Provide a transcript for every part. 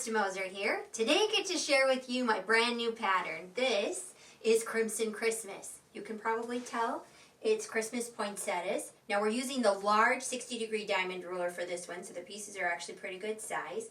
Krista Moser here. Today I get to share with you my brand new pattern. This is Crimson Christmas. You can probably tell it's Christmas poinsettias. Now we're using the large 60-degree diamond ruler for this one, so the pieces are actually pretty good size.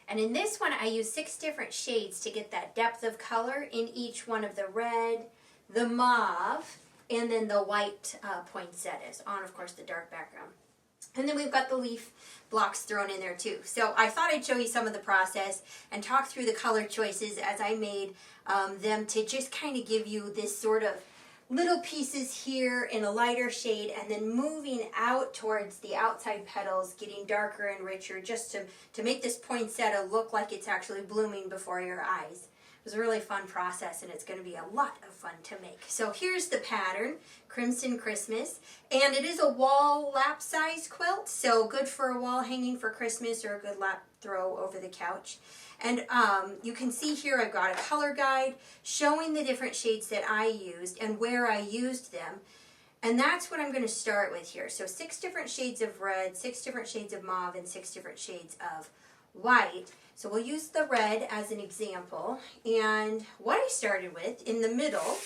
And in this one I use 6 different shades to get that depth of color in each one of the red, the mauve, and then the white poinsettias on, of course, the dark background. And then we've got the leaf blocks thrown in there too. So I thought I'd show you some of the process and talk through the color choices as I made them to just kind of give you this sort of little pieces here in a lighter shade and then moving out towards the outside petals, getting darker and richer just to make this poinsettia look like it's actually blooming before your eyes. It was a really fun process, and it's going to be a lot of fun to make. So here's the pattern, Crimson Christmas, and it is a wall lap size quilt, so good for a wall hanging for Christmas or a good lap throw over the couch. And you can see here I've got a color guide showing the different shades that I used and where I used them. And that's what I'm going to start with here. So 6 different shades of red, 6 different shades of mauve, and 6 different shades of white. So we'll use the red as an example, and what I started with in the middle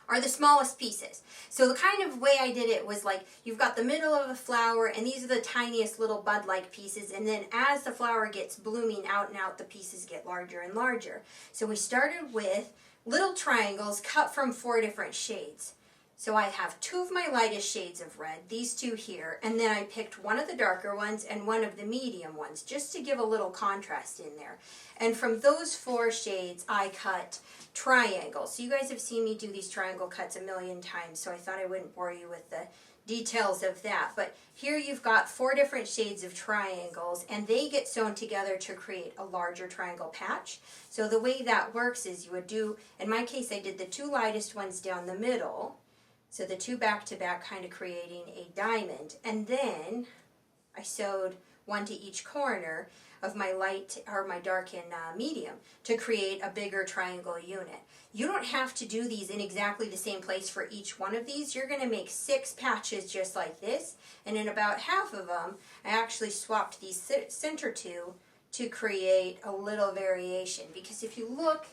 are the smallest pieces. So the kind of way I did it was like you've got the middle of a flower, and these are the tiniest little bud-like pieces, and then as the flower gets blooming out and out, the pieces get larger and larger. So we started with little triangles cut from 4 different shades. So I have 2 of my lightest shades of red, these 2 here, and then I picked one of the darker ones and one of the medium ones, just to give a little contrast in there. And from those 4 shades, I cut triangles. So you guys have seen me do these triangle cuts a million times, so I thought I wouldn't bore you with the details of that. But here you've got 4 different shades of triangles, and they get sewn together to create a larger triangle patch. So the way that works is you would do, in my case, I did the 2 lightest ones down the middle, so the 2 back-to-back kind of creating a diamond. And then I sewed 1 to each corner of my light or my dark and medium to create a bigger triangle unit. You don't have to do these in exactly the same place for each one of these. You're going to make 6 patches just like this, and in about half of them I actually swapped these center 2 to create a little variation, because if you look,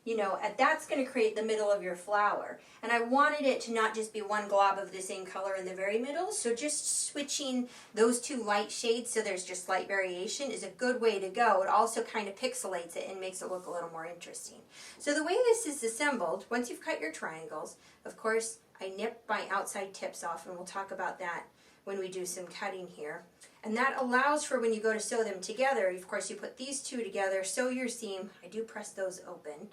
you know, that's going to create the middle of your flower. And I wanted it to not just be one glob of the same color in the very middle, so just switching those 2 light shades so there's just light variation is a good way to go. It also kind of pixelates it and makes it look a little more interesting. So the way this is assembled, once you've cut your triangles, of course, I nip my outside tips off, and we'll talk about that when we do some cutting here. And that allows for when you go to sew them together, of course you put these 2 together, sew your seam, I do press those open,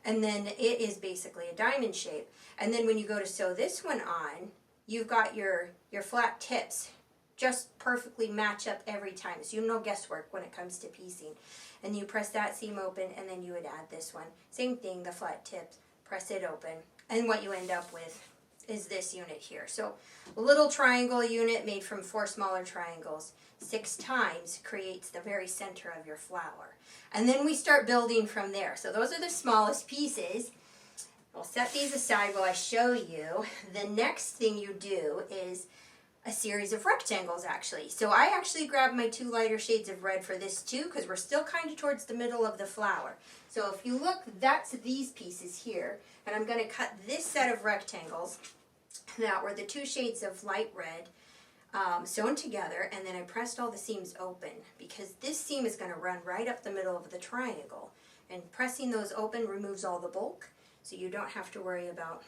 and then it is basically a diamond shape. And then when you go to sew this one on, you've got your flat tips just perfectly match up every time. So you have no guesswork when it comes to piecing. And you press that seam open, and then you would add this one. Same thing, the flat tips, press it open. And what you end up with is this unit here. So a little triangle unit made from 4 smaller triangles 6 times creates the very center of your flower. And then we start building from there. So those are the smallest pieces. I'll set these aside while I show you. The next thing you do is a series of rectangles, actually. So I actually grabbed my 2 lighter shades of red for this too, because we're still kind of towards the middle of the flower. So if you look, that's these pieces here, and I'm going to cut this set of rectangles that were the 2 shades of light red sewn together, and then I pressed all the seams open, because this seam is going to run right up the middle of the triangle, and pressing those open removes all the bulk, so you don't have to worry about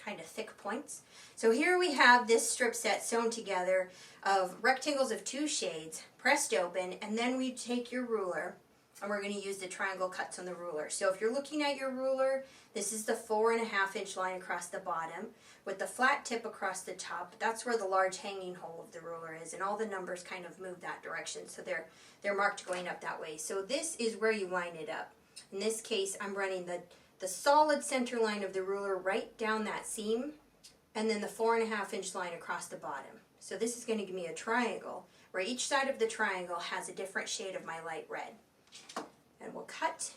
kind of thick points. So here we have this strip set sewn together of rectangles of 2 shades pressed open, and then we take your ruler and we're going to use the triangle cuts on the ruler. So if you're looking at your ruler, this is the 4.5-inch line across the bottom with the flat tip across the top. That's where the large hanging hole of the ruler is, and all the numbers kind of move that direction, so they're marked going up that way. So this is where you line it up. In this case, I'm running the solid center line of the ruler right down that seam, and then the 4.5-inch line across the bottom. So this is going to give me a triangle where each side of the triangle has a different shade of my light red. And we'll cut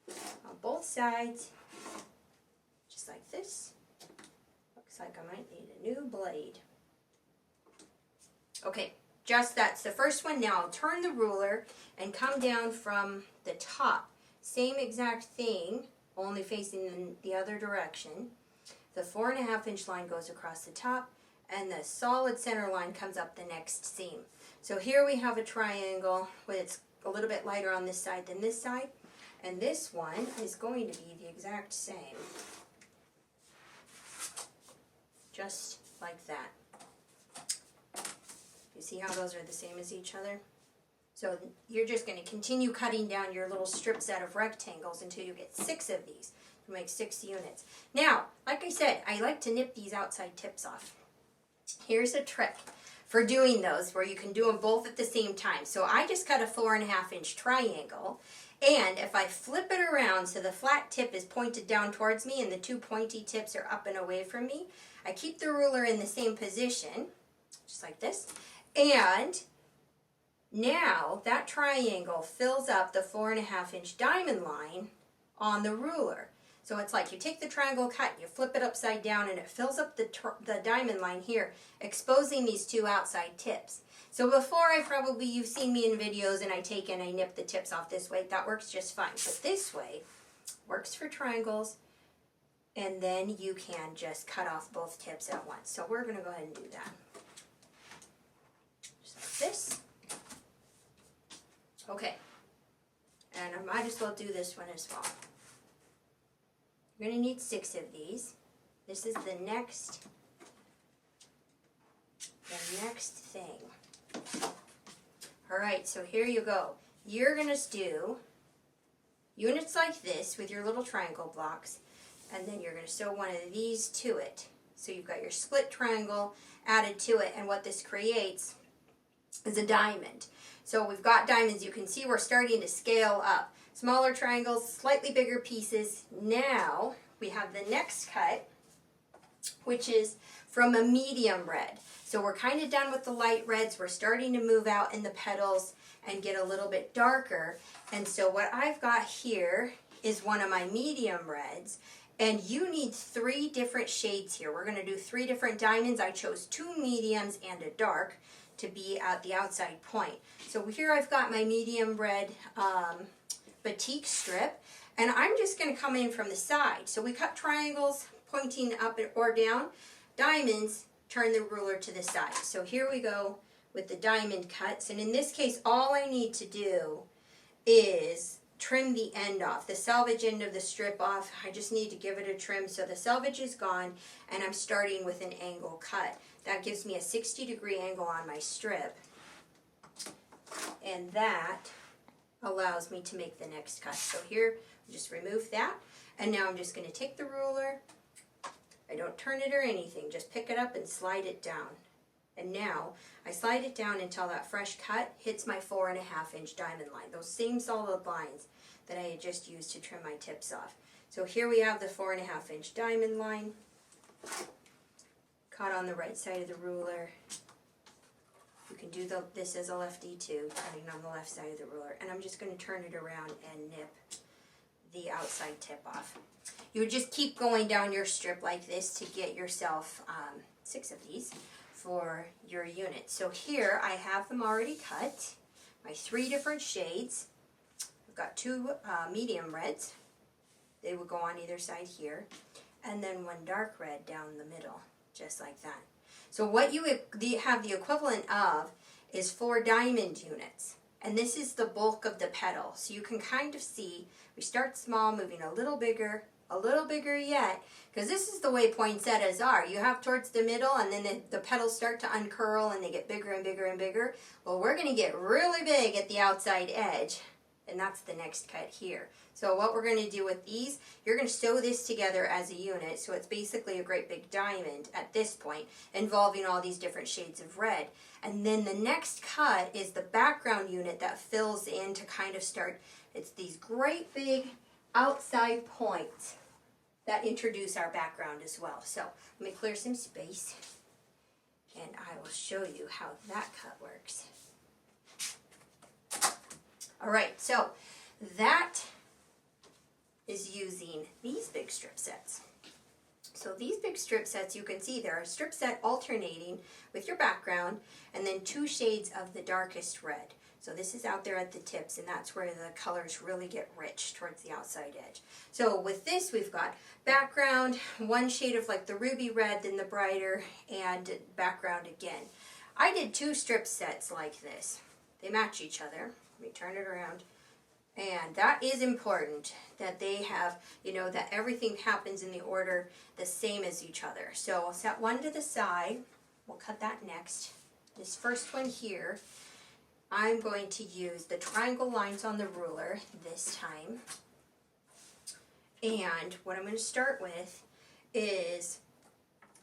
on both sides just like this. Looks like I might need a new blade. Okay, that's the first one. Now I'll turn the ruler and come down from the top. Same exact thing, only facing in the other direction. The 4.5 inch line goes across the top, and the solid center line comes up the next seam. So here we have a triangle where it's a little bit lighter on this side than this side, and this one is going to be the exact same. Just like that. You see how those are the same as each other? So you're just going to continue cutting down your little strips out of rectangles until you get 6 of these. You make 6 units. Now, like I said, I like to nip these outside tips off. Here's a trick for doing those where you can do them both at the same time. So I just cut a 4.5 inch triangle, and if I flip it around so the flat tip is pointed down towards me and the 2 pointy tips are up and away from me, I keep the ruler in the same position, just like this, and now that triangle fills up the 4.5 inch diamond line on the ruler. So it's like you take the triangle cut, you flip it upside down, and it fills up the diamond line here, exposing these 2 outside tips. So before, you've seen me in videos and I nip the tips off this way. That works just fine. But this way works for triangles, and then you can just cut off both tips at once. So we're going to go ahead and do that. Just like this. Okay. And I might as well do this one as well. You're going to need 6 of these. This is the next thing. Alright, so here you go. You're going to do units like this with your little triangle blocks, and then you're going to sew one of these to it. So you've got your split triangle added to it, and what this creates is a diamond. So we've got diamonds. You can see we're starting to scale up. Smaller triangles, slightly bigger pieces. Now we have the next cut, which is from a medium red. So we're kind of done with the light reds. We're starting to move out in the petals and get a little bit darker. And so what I've got here is one of my medium reds. And you need 3 different shades here. We're going to do 3 different diamonds. I chose 2 mediums and a dark to be at the outside point. So here I've got my medium red batik strip, and I'm just going to come in from the side. So we cut triangles pointing up or down. Diamonds, turn the ruler to the side. So here we go with the diamond cuts, and in this case all I need to do is trim the end off, the selvage end of the strip off. I just need to give it a trim so the selvage is gone, and I'm starting with an angle cut. That gives me a 60-degree angle on my strip, and that allows me to make the next cut. So here, just remove that, and now I'm just going to take the ruler. I don't turn it or anything, just pick it up and slide it down. And now I slide it down until that fresh cut hits my 4.5 inch diamond line, those same solid lines that I had just used to trim my tips off. So here we have the 4.5 inch diamond line, cut on the right side of the ruler. You can do this as a lefty too, cutting on the left side of the ruler. And I'm just going to turn it around and nip the outside tip off. You would just keep going down your strip like this to get yourself 6 of these for your unit. So here I have them already cut, my 3 different shades. I've got 2 medium reds. They would go on either side here. And then 1 dark red down the middle, just like that. So what you have the equivalent of is 4 diamond units. And this is the bulk of the petal. So you can kind of see, we start small, moving a little bigger yet, because this is the way poinsettias are. You have towards the middle, and then the petals start to uncurl, and they get bigger and bigger and bigger. Well, we're going to get really big at the outside edge, and that's the next cut here. So what we're going to do with these, you're going to sew this together as a unit, so it's basically a great big diamond at this point, involving all these different shades of red. And then the next cut is the background unit that fills in to kind of start, it's these great big outside points that introduce our background as well. So let me clear some space, and I will show you how that cut works. All right, so that is using these big strip sets. So So these big strip sets, you can see there are a strip set alternating with your background and then 2 shades of the darkest red. So this is out there at the tips, and that's where the colors really get rich towards the outside edge. So with this, we've got background, 1 shade of like the ruby red, then the brighter, and background again. I did 2 strip sets like this. They match each other. Let me turn it around. And that is important, that they have, you know, that everything happens in the order the same as each other. So I'll set one to the side. We'll cut that next. This first one here, I'm going to use the triangle lines on the ruler this time. And what I'm going to start with is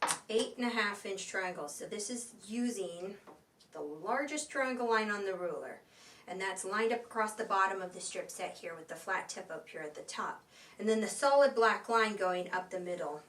8.5 inch triangles. So this is using the largest triangle line on the ruler. And that's lined up across the bottom of the strip set here with the flat tip up here at the top. And then the solid black line going up the middle,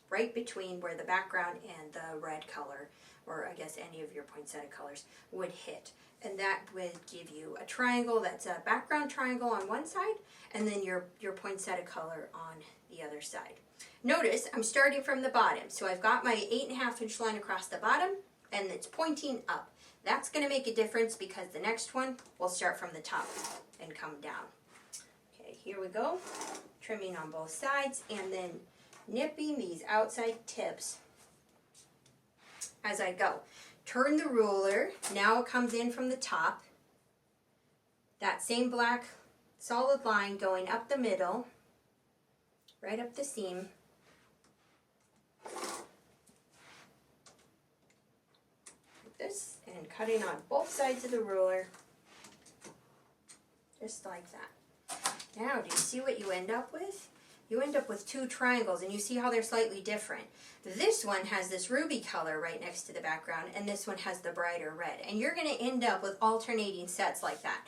right between where the background and the red color, or I guess any of your poinsettia colors, would hit. And that would give you a triangle that's a background triangle on one side, and then your poinsettia color on the other side. Notice I'm starting from the bottom. So I've got my 8.5 inch line across the bottom, and it's pointing up. That's going to make a difference because the next one will start from the top and come down. Okay, here we go. Trimming on both sides and then nipping these outside tips as I go. Turn the ruler. Now it comes in from the top. That same black solid line going up the middle, right up the seam. This and cutting on both sides of the ruler, just like that. Now, do you see what you end up with? You end up with 2 triangles, and you see how they're slightly different. This one has this ruby color right next to the background, and this one has the brighter red. And you're going to end up with alternating sets like that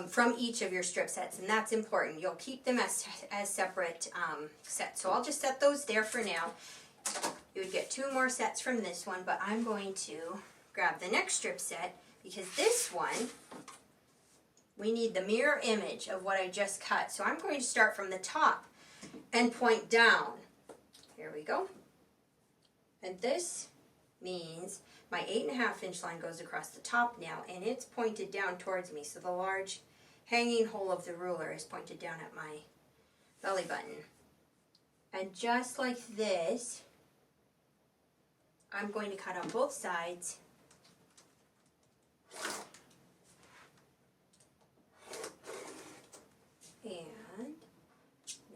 from each of your strip sets, and that's important. You'll keep them as separate sets. So I'll just set those there for now. You would get 2 more sets from this one, but I'm going to grab the next strip set because this one, we need the mirror image of what I just cut. So I'm going to start from the top and point down. Here we go. And this means my 8.5 inch line goes across the top now, and it's pointed down towards me. So the large hanging hole of the ruler is pointed down at my belly button. And just like this, I'm going to cut on both sides. And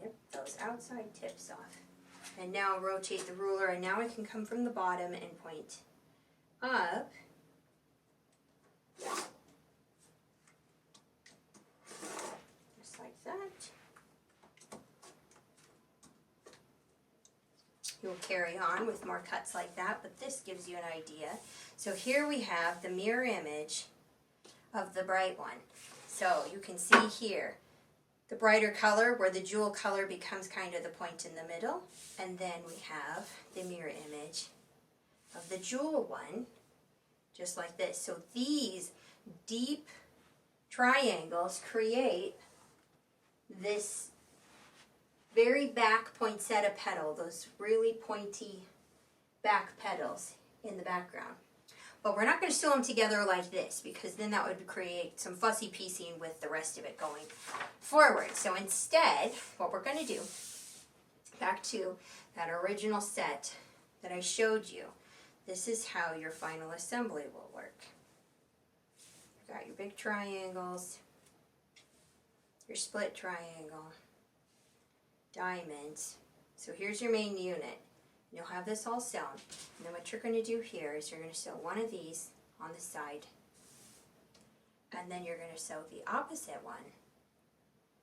nip those outside tips off. And now rotate the ruler, and now I can come from the bottom and point up. Just like that. You'll carry on with more cuts like that, but this gives you an idea. So here we have the mirror image of the bright one. So you can see here the brighter color where the jewel color becomes kind of the point in the middle, and then we have the mirror image of the jewel one, just like this. So these deep triangles create this very back poinsettia petal, those really pointy back petals in the background. But we're not going to sew them together like this because then that would create some fussy piecing with the rest of it going forward. So instead, what we're going to do, back to that original set that I showed you, this is how your final assembly will work. You've got your big triangles, your split triangle, diamonds. So here's your main unit. You'll have this all sewn. And then what you're going to do here is you're going to sew one of these on the side. And then you're going to sew the opposite one.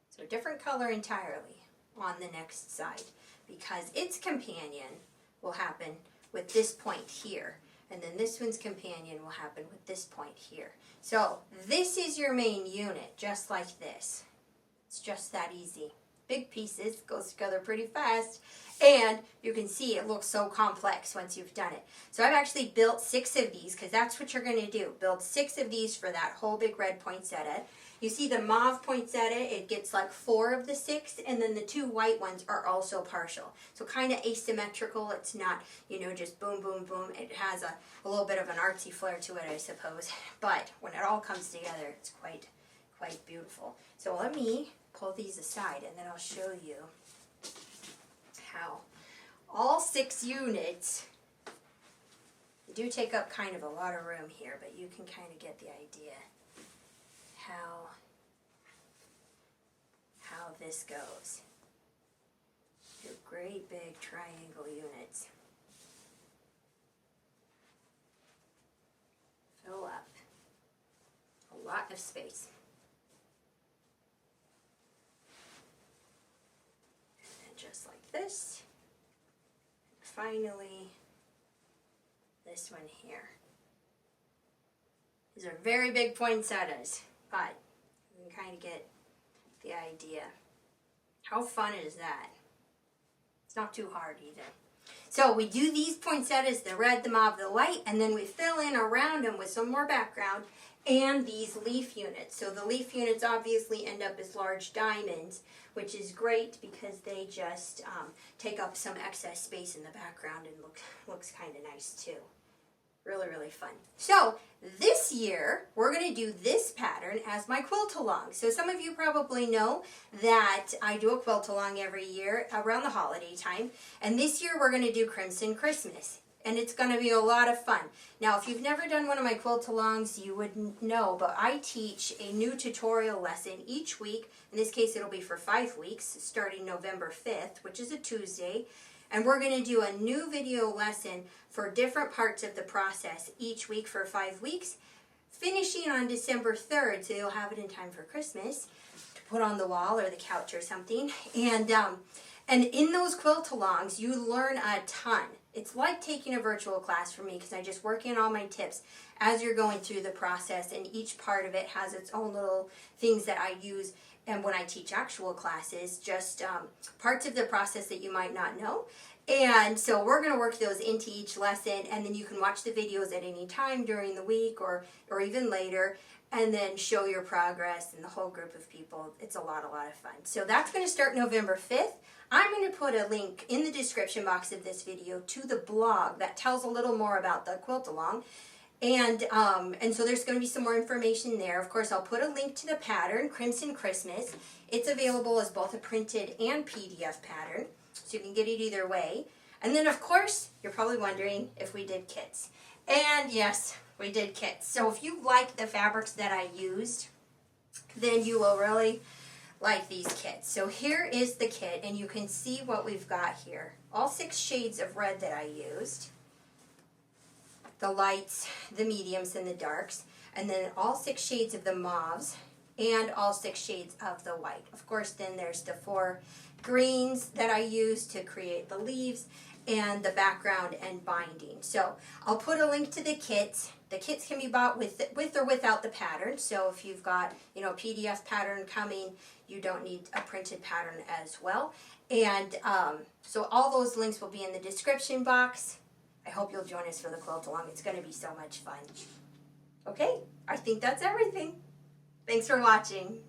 So a different color entirely on the next side. Because its companion will happen with this point here. And then this one's companion will happen with this point here. So this is your main unit, just like this. It's just that easy. Big pieces, goes together pretty fast, and you can see it looks so complex once you've done it. So I've actually built 6 of these because that's what you're going to do. Build 6 of these for that whole big red poinsettia, You see the mauve poinsettia, it gets like 4 of the 6, and then the 2 white ones are also partial. So kind of asymmetrical. It's not, you know, just boom, boom, boom. It has a little bit of an artsy flair to it, I suppose. But when it all comes together, it's quite beautiful. So let me pull these aside, and then I'll show you how all 6 units, they do take up kind of a lot of room here, but you can kind of get the idea how this goes. 2 great big triangle units. Fill up a lot of space. And just like this. Finally, this one here. These are very big poinsettias, but you can kind of get the idea. How fun is that? It's not too hard either. So we do these poinsettias, the red, the mauve, the white, and then we fill in around them with some more background and these leaf units. So the leaf units obviously end up as large diamonds, which is great because they just take up some excess space in the background and looks kind of nice too. Really, really fun. So this year, we're going to do this pattern as my quilt along. So some of you probably know that I do a quilt along every year around the holiday time. And this year, we're going to do Crimson Christmas. And it's going to be a lot of fun. Now, if you've never done one of my quilt alongs, you wouldn't know, but I teach a new tutorial lesson each week. In this case, it'll be for 5 weeks, starting November 5th, which is a Tuesday. And we're going to do a new video lesson for different parts of the process each week for 5 weeks, finishing on December 3rd, so you'll have it in time for Christmas to put on the wall or the couch or something. And in those quilt alongs, you learn a ton. It's like taking a virtual class for me because I just work in all my tips as you're going through the process, and each part of it has its own little things that I use. And when I teach actual classes, just parts of the process that you might not know. And so we're going to work those into each lesson, and then you can watch the videos at any time during the week or even later, and then show your progress and the whole group of people. It's a lot of fun. So that's going to start November 5th. I'm going to put a link in the description box of this video to the blog that tells a little more about the quilt along. And so there's going to be some more information there. Of course, I'll put a link to the pattern, Crimson Christmas. It's available as both a printed and PDF pattern, so you can get it either way. And then, of course, you're probably wondering if we did kits. And yes, we did kits. So if you like the fabrics that I used, then you will really like these kits. So here is the kit, and you can see what we've got here. All 6 shades of red that I used. The lights, the mediums, and the darks, and then all 6 shades of the mauves, and all 6 shades of the white. Of course, then there's the 4 greens that I used to create the leaves, and the background and binding. So I'll put a link to the kits. The kits can be bought with or without the pattern. So if you've got, a PDF pattern coming, you don't need a printed pattern as well. And so all those links will be in the description box. I hope you'll join us for the quilt along. It's going to be so much fun. Okay, I think that's everything. Thanks for watching.